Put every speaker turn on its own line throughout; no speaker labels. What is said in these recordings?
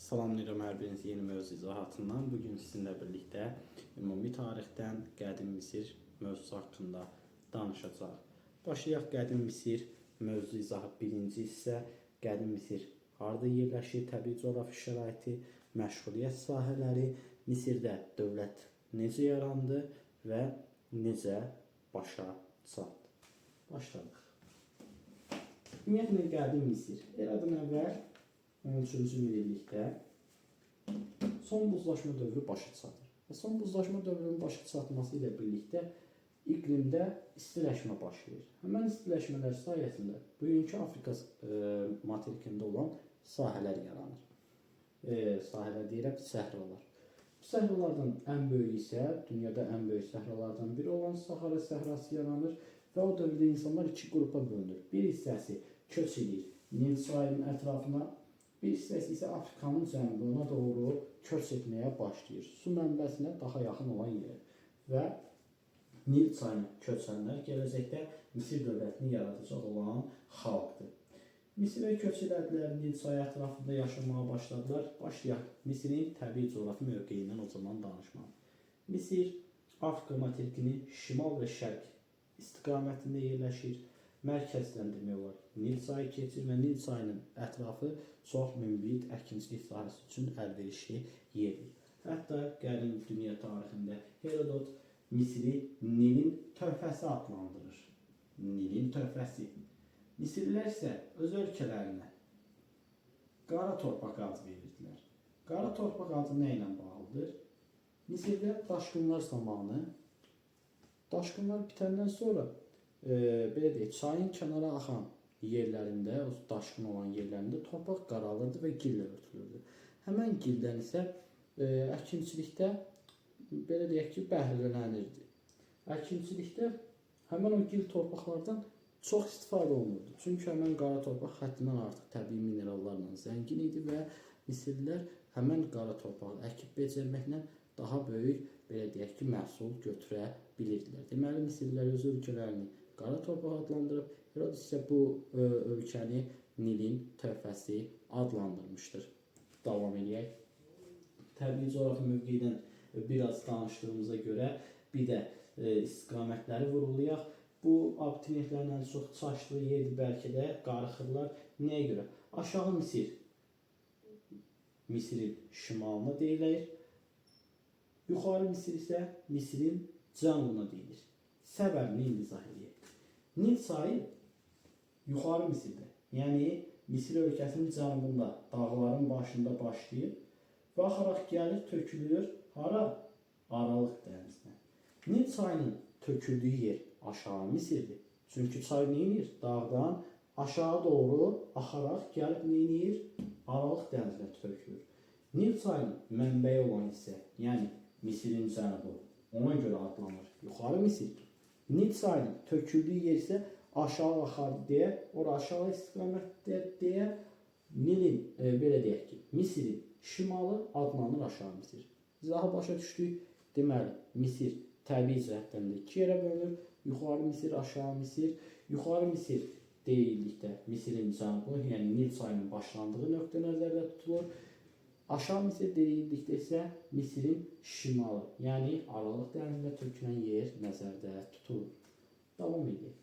Salamlayıram hər birinizi yeni mövzu izahatından. Bugün sizinlə birlikdə ümumi tarixdən Qədim Misir mövzusu haqqında danışacağıq. Başlayaq Qədim Misir mövzu izahı. Birinci hissə Qədim Misir harada yerləşir, təbii coğrafi şəraiti, məşğuliyyət sahələri, Misirdə dövlət necə yarandı və necə başa çatdı. Başladıq. Ümumiyyətlə Qədim Misir eradan əvvəl 13-cü minillikdə son buzlaşma dövrü başa çatır. Və son buzlaşma dövrünün başa çatması ilə birlikdə iqlimdə istiləşmə başlayır. Həmən istiləşmələr sayəsində bugünkü Afrika materikində olan sahələr yaranır. Sahələr deyirəm, səhralar. Bu səhralardan ən böyüyü isə dünyada ən böyük səhralardan biri olan Sahara səhrası yaranır və o dövrdə insanlar iki qrupa bölünür. Bir hissəsi köç edir Nil çayının ətrafına, bir hissəsi isə Afrikanın cənubuna doğru köç etməyə başlayır. Su mənbəsinə daha yaxın olan yerə və Nil çayına köçənlər gələcəkdə Misir dövlətini yaradacaq olan xalqdır. Misirə köç elədilər, Nil çayı ətrafında yaşamağa başladılar. Başlayaq Misirin təbii coğrafi mövqeyindən o zaman danışmağa. Misir Afrika materikinin şimal və şərq istiqamətində yerləşir. Mərkəzdən demək olar Nil çayı keçir və Nil çayının ətrafı çox münbit əkinçilik sahəsi üçün əlverişli yerdir. Hətta qədim dünya tarixində Herodot Misiri Nilin töhfəsi adlandırır. Nilin töhfəsi. Misirlilər isə öz ölkələrinə qara torpaq adı verirdilər. Qara torpaq adı nə ilə bağlıdır? Misirdə daşqınlar zamanı, daşqınlar bitəndən sonra belə deyək, çayın kənara axan yerlərində, o daşqın olan yerlərində torpaq qaralırdı və gillə örtülürdü. Həmən gildən isə əkinçilikdə belə deyək ki, bəhrələnirdi. Əkinçilikdə həmən o gil torpaqlardan çox istifadə olunurdu. Çünki həmən qara torpaq həddindən artıq təbii minerallarla zəngin idi və Misirlilər həmən qara torpağı əkib becərməklə daha böyük, belə deyək ki, məhsul götürə bilirdilər. Deməli, Misirlilər öz ölkələrini qara torpaq adlandırıb, Herodot isə bu ölkəni Nilin töhfəsi adlandırmışdır. Davam edək. Təbii coğrafi mövqeyidən biraz danışdığımıza görə bir də istiqamətləri vurğulayaq. Bu abituriyentlərlə çox çaşdığı yerdir, bəlkə də qarışırlar. Nəyə görə? Aşağı Misir, Misirin şimalına deyilir. Yuxarı Misir isə Misirin cənubuna deyilir. Səbəbini izah edək. Nil çayı yuxarı Misirdə, yəni Misir ölkəsinin cənubunda, dağların başında başlayır və axaraq gəlir, tökülür. Hara? Aralıq dənizinə. Nil çayının töküldüyü yer aşağı Misirdir. Çünki çay neyinir? Dağdan aşağı doğru axaraq gəlib neyinir? Aralıq dənizinə tökülür. Nil çayının mənbəyi olan hissə, yəni Misirin cənubu, ona görə adlanır yuxarı Misir. Nil çayının töküldüyü yer isə aşağı axar deyə, ora aşağı istiqamətdə deyə, Nilin, belə deyək ki, Misirin şimalı adlanır aşağı Misir. İzahı başa düşdük. Deməli, Misir təbii cəhətdən də iki yerə bölünür. Yuxarı Misir, aşağı Misir. Yuxarı Misir deyildikdə Misirin cənubu, yəni Nil çayının başlandığı nöqtə nəzərdə tutulur. Aşağı Misir deyildikdə isə Misirin şimalı, yəni Aralıq dənizində tökülən yer nəzərdə tutulur. Davam edək.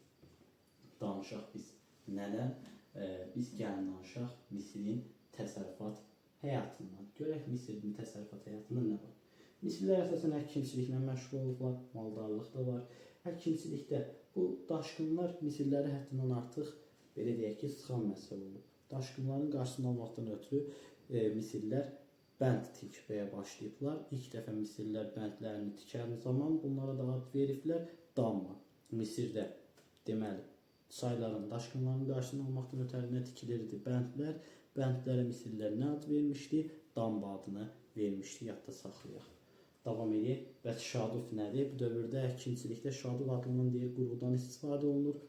Danışaq biz nədən? Biz gəlin danışaq Misirin təsərrüfat həyatından. Görək Misirin təsərrüfat həyatında nə var? Misirlər əsasən əkinçiliklə məşğul olurlar, maldarlıq da var. Əkinçilikdə bu daşqınlar Misirləri həddindən artıq, belə deyək ki, sıxan məsələ olub. Daşqınların qarşısını almaqdan ötürü Misirlər bənd tikməyə başlayıblar. İlk dəfə Misirlər bəndlərini tikən zaman bunlara da ad veriblər damma. Misirdə deməli çayların, daşqınların qarşısını almaqdan ötərinə tikilirdi bəndlər. Bəndlərə Misirlər nə ad vermişdi? Damba adını vermişdi, yadda saxlayaq. Davam edək. Və şaduf nədir? Bu dövrdə əkinçilikdə şaduf adlanan deyir qurğudan istifadə olunur.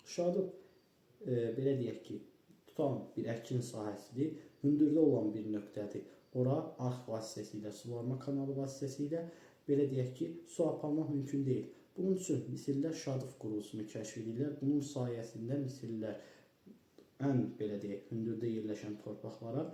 Şaduf belə deyək ki, tutan bir əkin sahəsidir. Hündürdə olan bir nöqtədir. Ora arx vasitəsilə, suvarma kanalı vasitəsilə belə deyək ki, su aparmaq mümkün deyil. Bunun üçün Misirlər şaduf qurğusunu kəşf edirlər. Bunun sayəsində Misirlər ən belə deyək, hündürdə yerləşən torpaqlara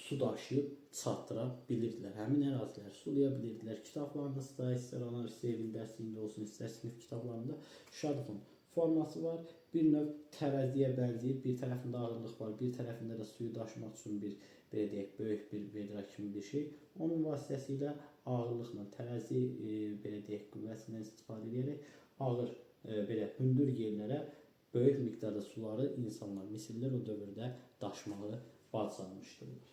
su daşıyıb çatdıra bilirdilər. Həmin əraziləri sulaya bilirdilər. Kitablarınızda, istər analiz evin dərsində olsun, istər sinif kitablarında Şadovun forması var. Bir növ tərəziyə bənzəyir. Bir tərəfində ağırlıq var, bir tərəfində də suyu daşımaq üçün bir, belə deyək, böyük bir vedra kimi bir şey. Onun vasitəsilə ağırlıqla tərəzi, belə deyək, qüvvəsindən istifadə edərək ağır, belə hündür yerlərə böyük miqdarda suları insanlar, Misirlilər o dövrdə daşımağı bacarmışdılar.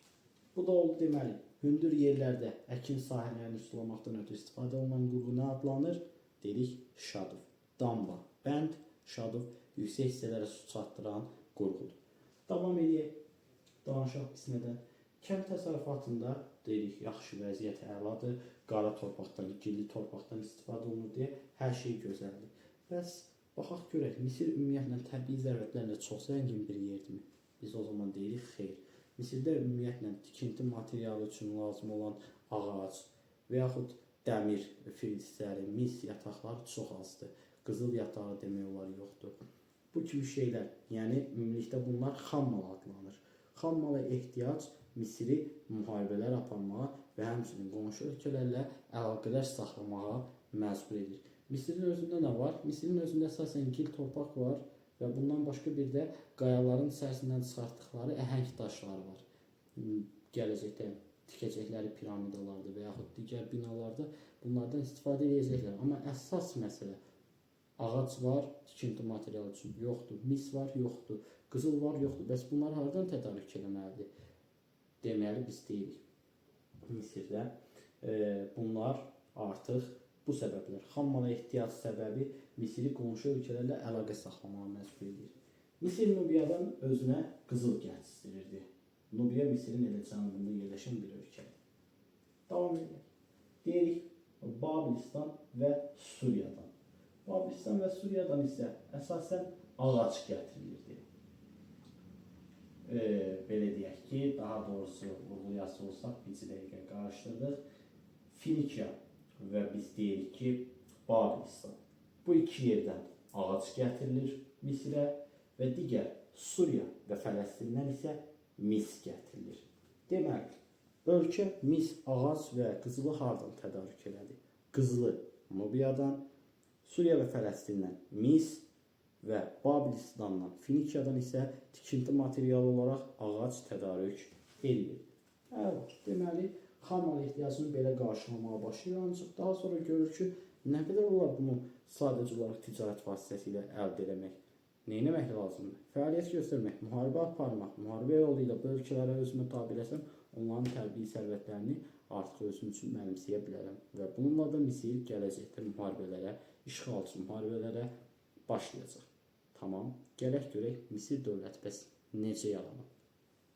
Bu da oldu deməli, hündür yerlərdə əkin sahələrini sulamaqdan ötürü istifadə olunan qurğu nə adlanır? Dedik, Şadov. Damba, bənd, Şadov yüksək hissələrə su çatdıran qurğudur. Davam edək, danışaq qismədən. Kənd təsərrüfatında dedik, yaxşı vəziyyət əladır, qara torpaqdan, gilli torpaqdan istifadə olunur deyə hər şey gözəldir. Bəs baxaq görək, Misir ümumiyyətlə təbii zərvətlərlə çox zəngin bir yerdirmi? Biz o zaman deyirik, xeyr. Misirdə ümumiyyətlə tikinti materialı üçün lazım olan ağac və yaxud dəmir filizləri, mis yataqları çox azdır. Qızıl yatağı demək olar yoxdur. Bu kimi şeylər, yəni ümumilikdə bunlar xam mal adlanır. Xam mala ehtiyac Misiri müharibələr aparmağa və həmçinin qonşu ölkələrlə əlaqələr saxlamağa məcbur edir. Misirin özündə nə var? Misirin özündə əsasən gil torpaq var və bundan başqa bir də qayaların içərisindən çıxartdıqları əhəng daşlar var. Gələcəkdə tikəcəkləri piramidalarda və yaxud digər binalarda bunlardan istifadə edəcəklər. Amma əsas məsələ ağac var, tikinti materialı üçün yoxdur, mis var, yoxdur, qızıl var, yoxdur. Bəs bunları hardan tədarük etməlidir? Deməli biz deyirik, Misirdə bunlar artıq bu səbəblər, xam mala ehtiyac səbəbi Misiri qonşu ölkələrlə əlaqə saxlamağa məcbur edir. Misir Nubiyadan özünə qızıl gətirirdi. Nubiya Misirin elə cənubunda yerləşən bir ölkədir. Davam edək. Deyirik, Babilistan və Suriyadan. Babilistan və Suriyadan isə əsasən ağac gətirilirdi. Belə deyək ki, daha doğrusu vurğulayası olsaq, bir dəqiqə qarışdırdıq. Finikiya və biz deyirik ki, Babilistan. Bu iki yerdən ağac gətirilir Misirə və digər Suriya və Fələstindən isə mis gətirilir. Deməli, ölkə mis, ağac və qızılı hardan tədarük elədi? Qızılı Nubiyadan, Suriya və Fələstindən mis və Babilistandan, Finikiyadan isə tikinti materialı olaraq ağac tədarük edilir. Deməli, xam mal ehtiyacını belə qarşılamağa başlayır, ancaq daha sonra görür ki, nə qədər olar bunu sadəcə olaraq ticarət vasitəsilə əldə etmək? Nə etmək lazımdır? Fəaliyyət göstərmək, müharibə aparmaq, müharibə yolu ilə bu ölkələrə özümü tabi eləsəm, onların təbii sərvətlərini artıq özüm üçün mənimsəyə bilərəm. Və bununla da Misir gələcəkdə müharibələrə, işğalçı müharibələrə başlayacaq. Tamam, gələk görək Misir dövləti bəs necə yaranıb?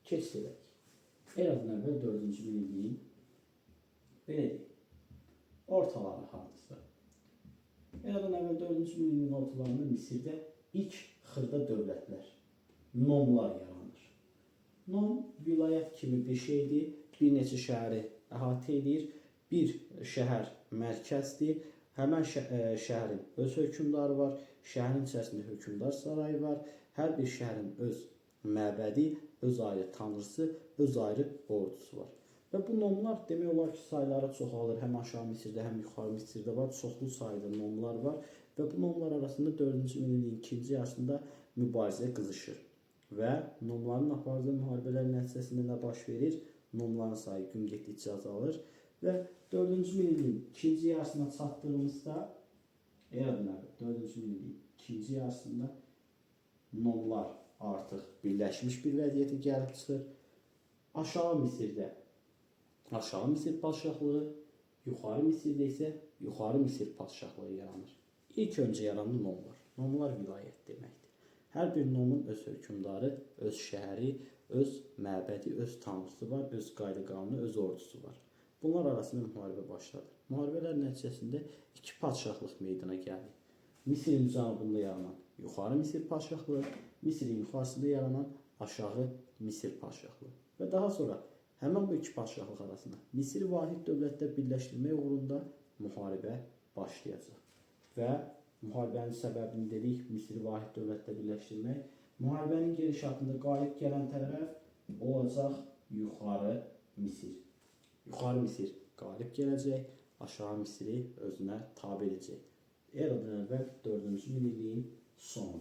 Keç edək. Eradan əvvəl 4-cü minilliyin, belə deyək, ortaları hardasa. Eradan əvvəl 4-cü minilliyin ortalarında Misirdə ilk xırda dövlətlər, nomlar yaranır. Nom vilayət kimi bir şeydir, bir neçə şəhəri əhatə edir, bir şəhər mərkəzdir, həmən şəhərin öz hökmdarı var, şəhərin içərisində hökmdar sarayı var, hər bir şəhərin öz məbədi, öz ayrı tanrısı, öz ayrı ordusu var. Və bu nomlar demək olar ki, sayları çoxalır, həm aşağı Misirdə, həm yuxarı Misirdə var, çoxlu sayda nomlar var və bu nomlar arasında 4-cü minilliyin ikinci yarısında mübarizə qızışır. Və nomların apardığı müharibələr nəticəsində nə baş verir? Nomların sayı gün getdikcə azalır və 4-cü minilliyin ikinci yarısına çatdığımızda, eradan əvvəl 4-cü minilliyin ikinci yarısında nomlar artıq birləşmiş bir vəziyyətə gəlib çıxır. Aşağı Misirdə aşağı Misir padşahlığı, yuxarı Misirdə isə yuxarı Misir padşahlığı yaranır. İlk öncə yaranan nomlar. Nomlar vilayət deməkdir. Hər bir nomun öz hökmdarı, öz şəhəri, öz məbədi, öz tanrısı var, öz qayda-qanunu, öz ordusu var. Bunlar arasında müharibə başladı. Müharibələr nəticəsində iki padşahlıq meydana gəldi. Misirin cənubunda yaranan yuxarı Misir padşahlığı, Misirin yuxarısında yaranan aşağı Misir padşahlığı. Və daha sonra həmən bu iki padşahlıq arasında Misiri vahid dövlətdə birləşdirmək uğrunda müharibə başlayacaq. Və müharibənin səbəbini dedik, Misiri vahid dövlətdə birləşdirmək. Müharibənin gedişatında qalib gələn tərəf olacaq yuxarı Misir. Yuxarı Misir qalib gələcək, aşağı Misiri özünə tabe edəcək. Eradan əvvəl 4-cü minilliyin sonu.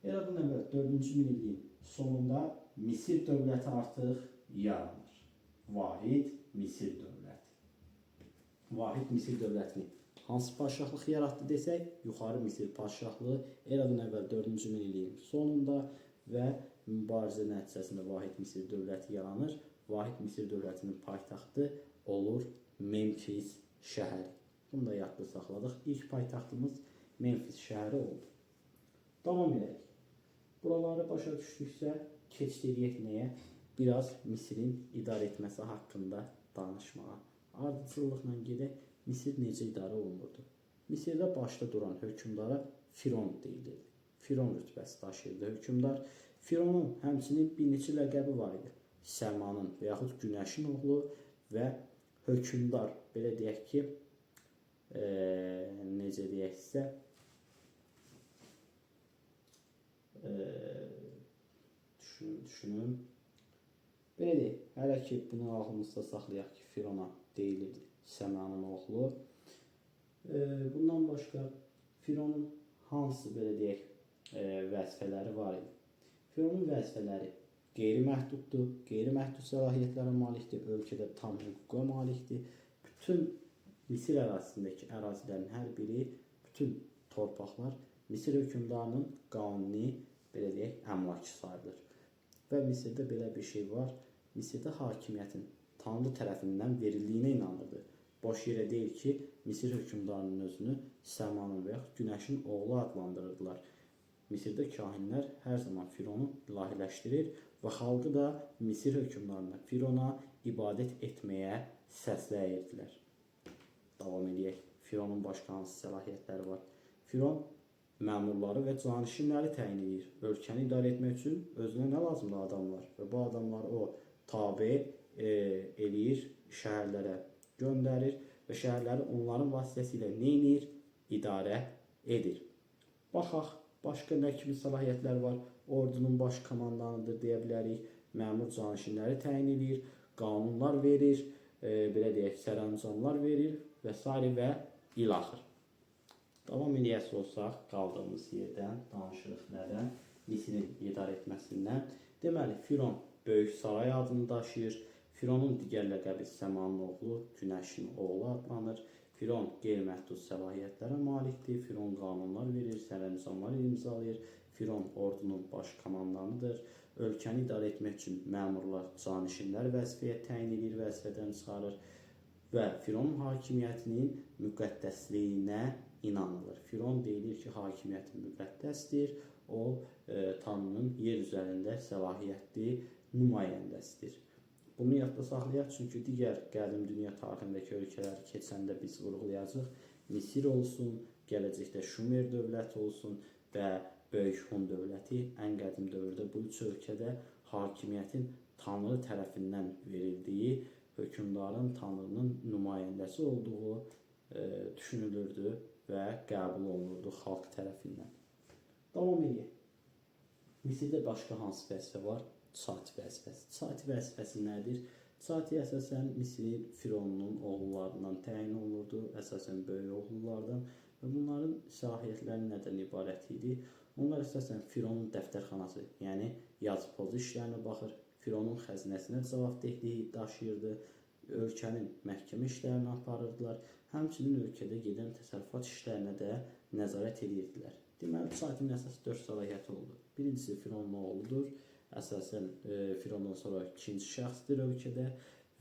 Eradan əvvəl 4-cü minilliyin sonunda Misir dövləti artıq yaranır. Vahid Misir dövləti. Vahid Misir dövlətini hansı padşahlıq yaratdı desək, yuxarı Misir padşahlığı eradan əvvəl 4-cü minilliyin sonunda və mübarizə nəticəsində Vahid Misir dövləti yaranır. Vahid Misir dövlətinin paytaxtı olur Memfis şəhəri. Bunu da yadda saxladıq. İlk paytaxtımız Memfis şəhəri oldu. Davam edək. Buraları başa düşdüksə, keçirik nəyə? Biraz Misirin idarə etməsi haqqında danışmağa. Ardıcıllıqla gedək. Misir necə idarə olunurdu? Misirdə başda duran hökmdara Firon deyilirdi. Firon rütbəsi daşıyırdı hökmdar. Fironun həmçinin bir neçə ləqəbi var idi. Səmanın və yaxud Günəşin oğlu və hökmdar, belə deyək ki, necə deyəksə, düşünün. Belə deyək, hələ ki bunu ağlımızda saxlayaq ki, Firona deyilirdi Səmanın oğlu. Bundan başqa Fironun hansı, belə deyək, vəzifələri var idi? Fironun vəzifələri qeyri-məhduddur, qeyri-məhdud səlahiyyətlərə malikdir, ölkədə tam hüquqa malikdir. Bütün Misir ərazisindəki ərazilərin hər biri, bütün torpaqlar Misir hökmdarının qanuni, belə deyək, əmlakı sayılır. Və Misirdə belə bir şey var, Misirdə hakimiyyətin Tanrı tərəfindən verildiyinə inanırdı. Boş yerə deyil ki, Misir hökmdarının özünü Səmanın və yaxud Günəşin oğlu adlandırırdılar. Misirdə kahinlər hər zaman Fironu ilahiləşdirir və xalqı da Misir hökmdarına, Firona ibadət etməyə səsləyirdilər. Davam edək. Fironun başqa hansı səlahiyyətləri var? Firon məmurları və canişinləri təyin edir. Ölkəni idarə etmək üçün özünə nə lazımdır? Adamlar. Və bu adamları o tabe eləyir, şəhərlərə göndərir və şəhərləri onların vasitəsilə nə edir? İdarə edir. Baxaq, başqa nə kimi səlahiyyətlər var? Ordunun baş komandanıdır deyə bilərik. Məmur canişinləri təyin edir, qanunlar verir, belə deyək, sərəncamlar verir və s. və ilaxır. Davam edəcək olsaq, qaldığımız yerdən danışırıq nədən? Misirin idarə etməsindən. Deməli, Firon böyük saray adını daşıyır. Fironun digər ləqəbi Səmanın oğlu, Günəşin oğlu adlanır. Firon qeyri-məhdud səlahiyyətlərə malikdir. Firon qanunlar verir, sərəncamlar imzalayır. Firon ordunun baş komandanıdır. Ölkəni idarə etmək üçün məmurlar, canişinlər vəzifəyə təyin edir, vəzifədən çıxarır və Fironun hakimiyyətinin müqəddəsliyinə inanılır. Firon deyilir ki, hakimiyyəti müqəddəsdir. O, Tanrının yer üzərində səlahiyyətli nümayəndəsidir. Bunu yadda saxlayaq, çünki digər qədim dünya tarixindəki ölkələri keçəndə biz vurğulayacaq. Misir olsun, gələcəkdə Şumer dövləti olsun və Böyük Hun dövləti ən qədim dövrdə bu üç ölkədə hakimiyyətin Tanrı tərəfindən verildiyi, hökmdarın Tanrının nümayəndəsi olduğu düşünülürdü və qəbul olunurdu xalq tərəfindən. Davam edək. Misirdə başqa hansı vəzifə var? Çati vəzifəsi. Çati vəzifəsi nədir? Çati əsasən Misirin Fironunun oğullarından təyin olunurdu, əsasən böyük oğullardan və bunların səlahiyyətləri nədən ibarət idi? Onlar əsasən Fironun dəftərxanası, yəni yazı pozu işlərinə baxır, Fironun xəzinəsinə cavabdehliyi daşıyırdı, ölkənin məhkəmə işlərini aparırdılar, həmçinin ölkədə gedən təsərrüfat işlərinə də nəzarət edirdilər. Deməli, Çatinin əsas 4 səlahiyyəti oldu. Birincisi Fironun oğludur, əsasən Firondan sonra ikinci şəxsdir ölkədə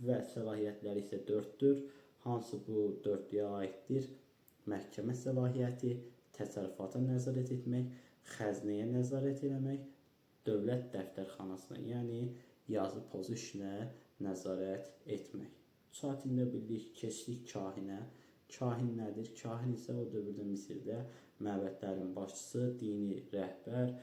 və səlahiyyətləri isə 4-dür. Hansı bu 4-lüyə aiddir? Məhkəmə səlahiyyəti, təsərrüfata nəzarət etmək, xəzinəyə nəzarət etmək, dövlət dəftərxanasına, yəni yazı pozu işinə nəzarət etmək. Çatində bildik, keçdik kahinə. Kahin nədir? Kahin isə o dövrdə Misirdə məbədlərin başçısı, dini rəhbər,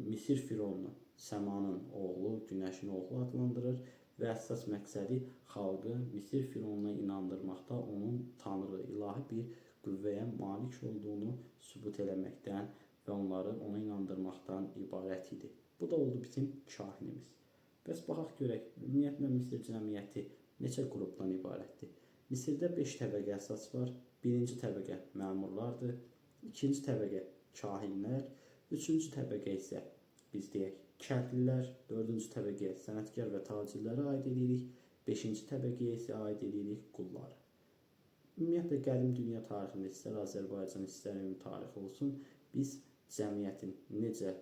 Misir Fironunu Səmanın oğlu, Günəşin oğlu adlandırır və əsas məqsədi xalqı Misir Fironuna inandırmaqda, onun tanrı, ilahi bir qüvvəyə malik olduğunu sübut eləməkdən və onları ona inandırmaqdan ibarət idi. Bu da oldu bizim kahinimiz. Bəs baxaq görək, ümumiyyətlə Misir cəmiyyəti neçə qrupdan ibarətdir? Misirdə 5 təbəqə əsas var. Birinci təbəqə məmurlardır, ikinci təbəqə kahinlər, üçüncü təbəqə isə biz deyək kəndlilər, dördüncü təbəqəyə sənətkar və tacirlərə aid edirik, beşinci təbəqəyə isə aid edirik qulları. Ümumiyyətlə qədim dünya tarixində istər Azərbaycan, istər ümumi tarix olsun, biz cəmiyyətin necə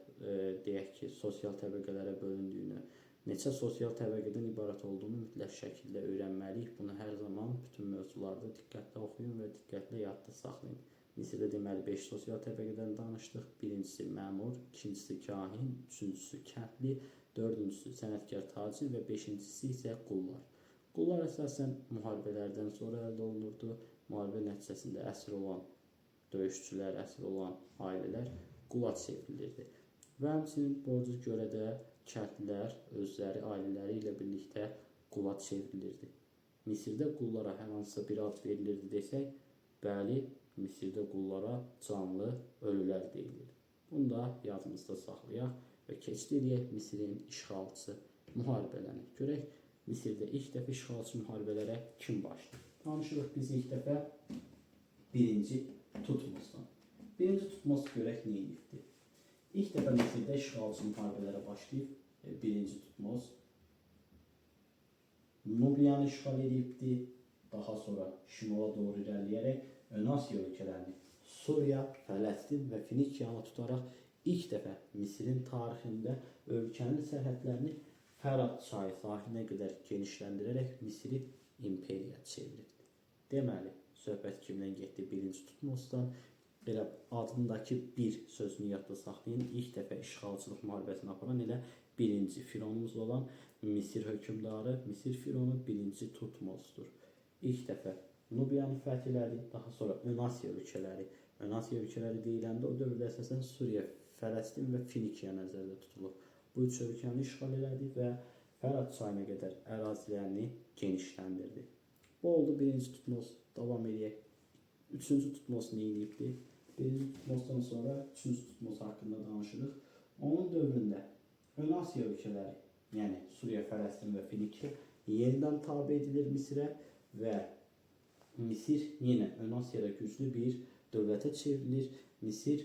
deyək ki, sosial təbəqələrə bölündüyünü, neçə sosial təbəqədən ibarət olduğunu mütləq şəkildə öyrənməliyik. Bunu hər zaman bütün mövzularda diqqətlə oxuyun və diqqətlə yadda saxlayın. Misirdə deməli 5 sosial təbəqədən danışdıq. Birincisi məmur, ikincisi kahin, üçüncüsü kəndli, dördüncüsü sənətkar tacir və beşincisi isə qullar. Qullar əsasən müharibələrdən sonra əldə olunurdu. Müharibə nəticəsində əsir olan döyüşçülər, əsir olan ailələr qula çevrilirdi. Və həmçinin borcu görə də kəndlilər özləri, ailələri ilə birlikdə qula çevrilirdi. Misirdə qullara hər hansısa bir ad verilirdi desək, bəli, Misirdə qullara canlı ölülər deyilir. Bunu da yadımızda saxlayaq və keçid edək Misirin işğalçı müharibələrini. Görək, Misirdə ilk dəfə işğalçı müharibələrə kim başlayır? Danışırıq biz ilk dəfə birinci Tutmosdan. Birinci Tutmos görək nə edibdir? İlk dəfə Misirdə işğalçı müharibələrə başlayıb birinci Tutmos Nubiyanı işğal edibdi. Daha sonra şimala doğru irəliyərək Ön Asiya ölkələrini Suriya, Fələstin və Finikiyanı tutaraq ilk dəfə Misirin tarixində ölkənin sərhədlərini Fərat çayı sahilinə qədər genişləndirərək Misiri imperiyaya çeviribdi. Deməli, söhbət kimdən getdi? Birinci Tutmosdan. Belə adındakı bir sözünü yadda saxlayın. İlk dəfə işğalçılıq müharibəsini aparan elə birinci fironumuz olan Misir hökmdarı, Misir fironu birinci Tutmosdur. İlk dəfə Nubiyanı fəth elədi, daha sonra Ön Asiya ölkələri. Ön Asiya ölkələri deyiləndə o dövrdə əsasən Suriya, Fələstin və Finikiya nəzərdə tutulur. Bu üç ölkəni işğal elədi və Fərat çayına qədər ərazilərini genişləndirdi. Bu oldu birinci Tutmos. Davam edək. Üçüncü Tutmos nə edibdi? Birinci Tutmosdan sonra üçüncü Tutmos haqqında danışırıq. Onun dövründə Ön Asiya ölkələri, yəni Suriya, Fələstin və Finikiya yenidən tabe edilir Misirə və Misir yenə Ön Asiyada güclü bir dövlətə çevrilir. Misir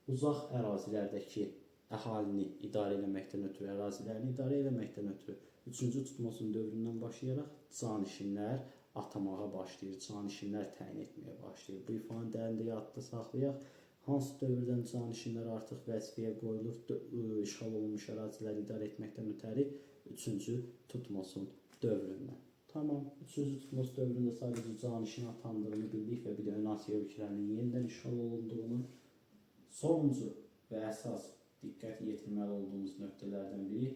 uzaq ərazilərdəki əhalini idarə etməkdən ötürü, ərazilərini idarə etməkdən ötürü 3-cü Tutmosun dövründən başlayaraq canişinlər atamağa başlayır, canişinlər təyin etməyə başlayır. Bu ifadə dərində yadda saxlayaq. Hansı dövrdən canişinlər artıq vəzifəyə qoyulur, işğal olunmuş əraziləri idarə etməkdən ötəri 3-cü Tutmosun dövründən. Tamam, 3-cü Tutmos dövründə sadəcə canişin atandığını bildik və bir də Ön Asiya ölkələrinin yenidən işğal olunduğunu. Sonuncu və əsas diqqət yetirməli olduğumuz nöqtələrdən biri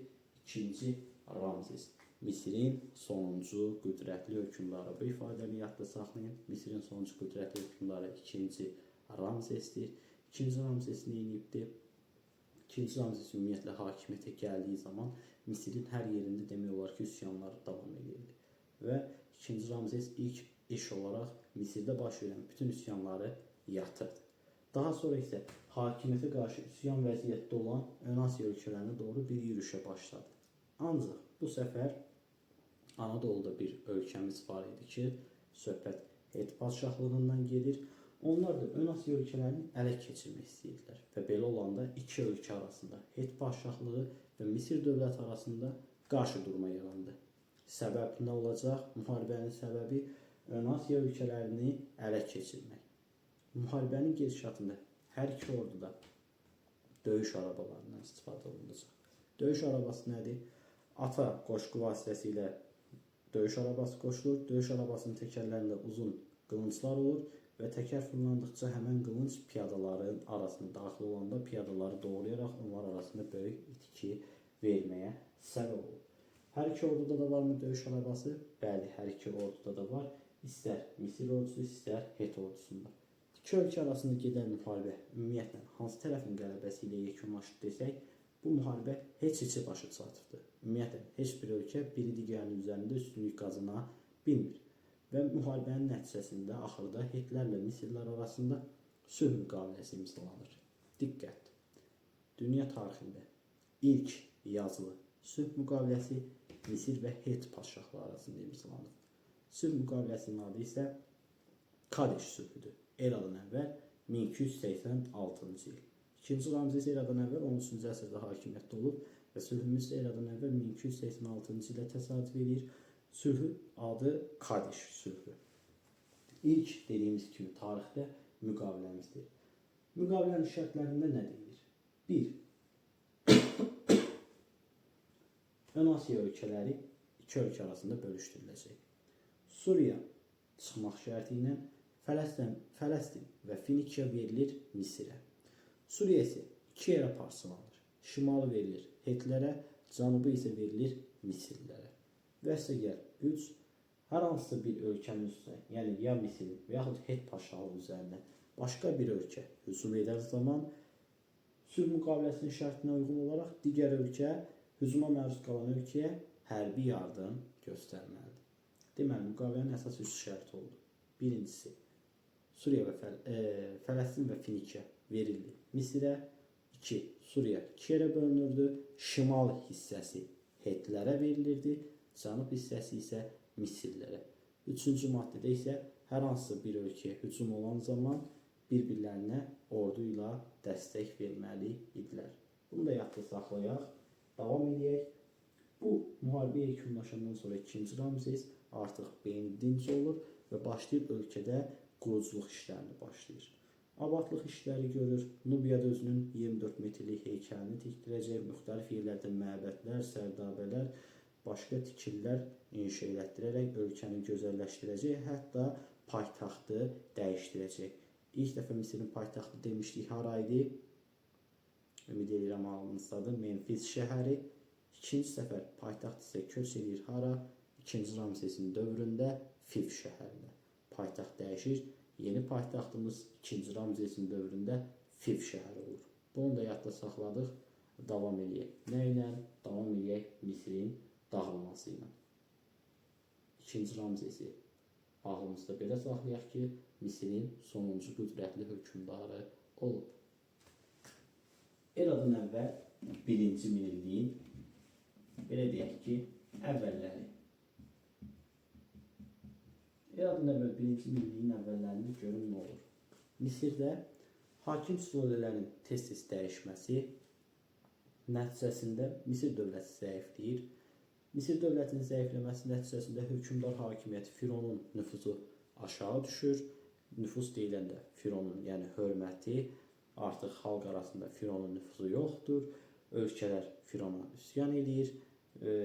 2-ci Ramzes. Misirin sonuncu qüdrətli hökmdarı. Bu ifadəni yadda saxlayın. Misirin sonuncu qüdrətli hökmdarı 2-ci Ramzesdir. 2-ci Ramzes nə edibdir? 2-ci Ramzes ümumiyyətlə hakimiyyətə gəldiyi zaman Misirin hər yerində demək olar ki, üsyanlar davam edirdi. Və 2-ci Ramzes ilk iş olaraq Misirdə baş verən bütün üsyanları yatırdı. Daha sonra isə hakimiyyətə qarşı üsyan vəziyyətdə olan Ön Asiya ölkələrinə doğru bir yürüşə başladı. Ancaq bu səfər Anadoluda bir ölkəmiz var idi ki, söhbət Het padşahlığından gedir. Onlar da Ön Asiya ölkələrini ələ keçirmək istəyirdilər və belə olanda iki ölkə arasında Het padşahlığı və Misir dövləti arasında qarşı durma yarandı. Səbəb nə olacaq? Müharibənin səbəbi Ön Asiya ölkələrini ələ keçirmək. Müharibənin gedişatında hər iki orduda döyüş arabalarından istifadə olunacaq. Döyüş arabası nədir? Ata qoşqu vasitəsilə döyüş arabası qoşulur. Döyüş arabasının təkərlərində uzun qılınclar olur və təkər fırlandıqca həmən qılınc piyadaların arasında daxil olanda piyadaları doğrayaraq onlar arasında böyük itki verməyə səbəb olur. Hər iki orduda da varmı döyüş arabası? Bəli, hər iki orduda da var. İstər Misir ordusu, istər Het ordusunda. İki ölkə arasında gedən müharibə ümumiyyətlə hansı tərəfin qələbəsi ilə yekunlaşdı desək, bu müharibə heç başa çatıbdır. Ümumiyyətlə, heç bir ölkə biri digərinin üzərində üstünlük qazana bilmir. Və müharibənin nəticəsində axırda Hetlərlə Misirlər arasında sülh müqaviləsi imzalanır. Diqqət! Dünya tarixində ilk yazılı Sülh müqaviləsi Misir və Het padşahları arasında imzalanıb. Sülh müqaviləsinin adı isə Kadeş sülhüdür. Eradan əvvəl 1286-cı il. İkinci Ramzes eradan əvvəl 13-cü əsrdə hakimiyyətdə olub və sülhümüz eradan əvvəl 1286-cı ilə təsadüf edir. Sülhün adı Kadeş sülhü. İlk dediyimiz kimi tarixdə müqaviləmizdir. Müqavilənin şərtlərində nə deyilir? 1. Ön Asiya ölkələri iki ölkə arasında bölüşdürüləcək. Suriya çıxmaq şərti ilə Fələstin və Finikiya verilir Misirə. Suriya isə iki yerə parçalanır. Şimalı verilir Hetlərə, cənubu isə verilir Misirlilərə. Və əgər 3. Hər hansısa bir ölkənin üstünə, yəni ya Misirin və yaxud Het padşahlığı üzərinə başqa bir ölkə hücum edən zaman sülh müqaviləsinin şərtinə uyğun olaraq digər ölkə hücuma məruz qalan ölkəyə hərbi yardım göstərməlidir. Deməli, müqavilənin əsas 3 şərti oldu. Birincisi, Suriya və Fələstin və Finikiya verildi Misirə. 2. Suriya iki yerə bölünürdü. Şimal hissəsi Hetlərə verilirdi. Cənub hissəsi isə Misirlilərə. Üçüncü maddədə isə hər hansı bir ölkəyə hücum olan zaman bir-birlərinə ordu ilə dəstək verməli idilər. Bunu da yadda saxlayaq, davam edək. Bu müharibə yekunlaşandan sonra 2-ci Ramzes artıq dinc olur və başlayır ölkədə quruculuq işlərini başlayır. Abadlıq işləri görür. Nubiyada özünün 24 metrlik heykəlini tikdirəcək, müxtəlif yerlərdə məbədlər, sərdabələr, başqa tikililər inşa etdirərək ölkəni gözəlləşdirəcək, hətta paytaxtı dəyişdirəcək. İlk dəfə Misirin paytaxtı demişdik hara idi? Ümid edirəm ağlınızdadır. Memfis şəhəri. İkinci səfər paytaxt isə köç edir hara? 2-ci Ramzesin dövründə Fif şəhərinə. Paytaxt dəyişir. Yeni paytaxtımız 2-ci Ramzesin dövründə Fif şəhəri olur. Bunu da yadda saxladıq. Davam edək. Nə ilə? Davam edək Misirin dağılması ilə. 2-ci Ramzesi ağlımızda belə saxlayaq ki, Misirin sonuncu qüdrətli hökmdarı olub. Eradan əvvəl 1-ci minilliyin, belə deyək ki, əvvəlləri. Eradan əvvəl 1-ci minilliyin əvvəllərində görün nə olur. Misirdə hakim sülalələrin tez-tez dəyişməsi nəticəsində Misir dövləti zəifləyir. Misir dövlətinin zəifləməsi nəticəsində hökmdar hakimiyyəti Fironun nüfuzu aşağı düşür. Nüfuz deyiləndə Fironun, yəni hörməti, artıq xalq arasında Fironun nüfuzu yoxdur. Ölkələr Firona üsyan edir.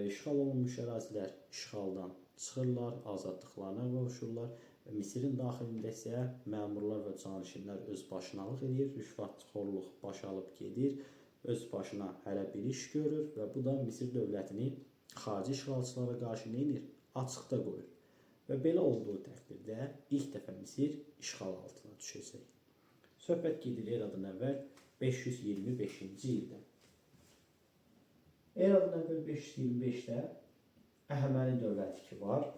İşğal olunmuş ərazilər işğaldan çıxırlar, azadlıqlarına qovuşurlar. Misirin daxilində isə məmurlar və canişinlər öz başınalıq edir, rüşvətxorluq baş alıb gedir, öz başına hələ bir iş görür və bu da Misir dövlətini xarici işğalçılara qarşı nə edir? Açıqda qoyur. Və belə olduğu təqdirdə ilk dəfə Misir işğal altına düşəcək. Söhbət gedir eradan əvvəl 525-ci ildə. Eradan əvvəl 525-də Əhəməni dövləti ki var,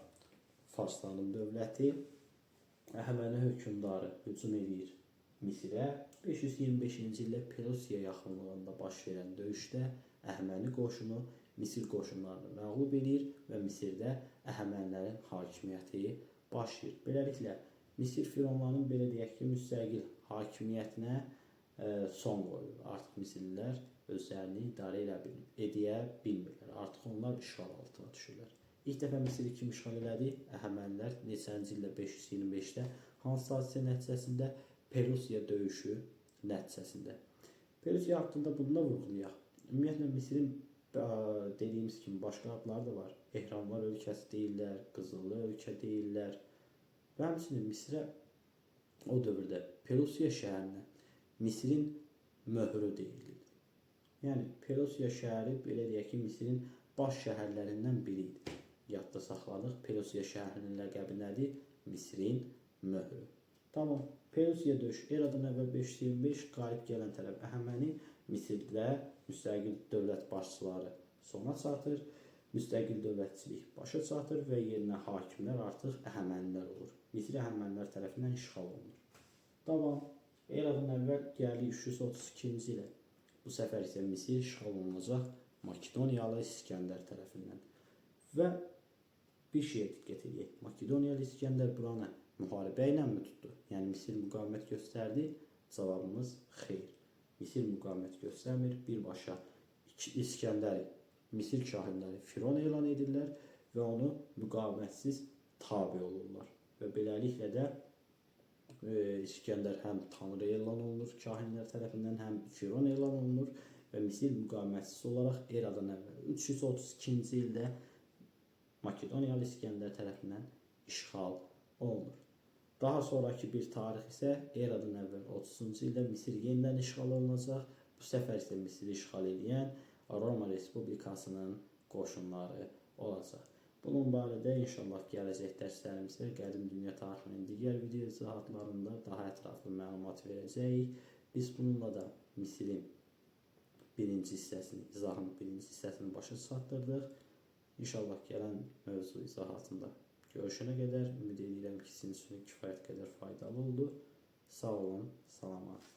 Farsların dövləti, Əhəməni hökmdarı hücum edir Misirə. 525-ci ildə Pelusiya yaxınlığında baş verən döyüşdə Əhəməni qoşunu Misir qoşunlarını məğlub edir və Misirdə Əhəmənilərin hakimiyyəti başlayır. Beləliklə, Misir fironlarının belə deyək ki, müstəqil hakimiyyətinə son qoyulur. Artıq Misirlilər özlərini idarə edə bilmirlər. Artıq onlar işğal altına düşürlər. İlk dəfə Misiri kim işğal elədi? Əhəmənilər neçənci ildə 525-də hansı hadisə nəticəsində? Pelusiya döyüşü nəticəsində. Pelusiya haqqında bununla vurğulayaq. Ümumiyyətlə, Misirin dediyimiz kimi başqa adları da var. Ehramlar ölkəsi deyirlər, Qızıllı ölkə deyirlər. Və həmçinin Misirə o dövrdə Pelusiya şəhərinə Misirin möhrü deyilir. Yəni, Pelusiya şəhəri, belə deyək ki, Misirin baş şəhərlərindən biri idi. Yadda saxladıq. Pelusiya şəhərinin ləqəbi nədir? Misirin möhrü. Tamam. Pelusiya döyüşü eradan əvvəl 525 qalib gələn tərəf Əhəməni, Misirdə müstəqil dövlət başçıları sona çatır, müstəqil dövlətçilik başa çatır və yerinə hakimlər artıq Əhəmənilər olur. Misir Əhəmənilər tərəfindən işğal olunur. Davam. Eradan əvvəl gəlir 332-ci ilə. Bu səfər isə Misir işğal olunacaq Makedoniyalı İskəndər tərəfindən. Və bir şeyə diqqət edək. Makedoniyalı İskəndər buranı müharibə ilə mi tutdu? Yəni Misir müqavimət göstərdi? Cavabımız xeyr. Misir müqavimət göstərmir. Birbaşa İskəndəri Misir kahinləri Firon elan edirlər və onu müqavimətsiz tabe olurlar. Və beləliklə də İskəndər həm tanrı elan olunur kahinlər tərəfindən, həm Firon elan olunur və Misir müqavimətsiz olaraq eradan əvvəl 332-ci ildə Makedoniyalı İskəndər tərəfindən işğal olunur. Daha sonraki bir tarix isə eradan əvvəl 30-cu ildə Misir yenidən işğal olunacaq. Bu səfər isə Misiri işğal edən Roma Respublikasının qoşunları olacaq. Bunun barədə inşallah gələcək dərslərimizdə qədim dünya tarixinin digər video izahatlarında daha ətraflı məlumat verəcəyik. Biz bununla da Misirin birinci hissəsini, izahın birinci hissəsini başa çatdırdıq. İnşallah gələn mövzu izahatında görüşənə qədər ümid edirəm ki, sizin üçün kifayət qədər faydalı oldu. Sağ olun, salamat.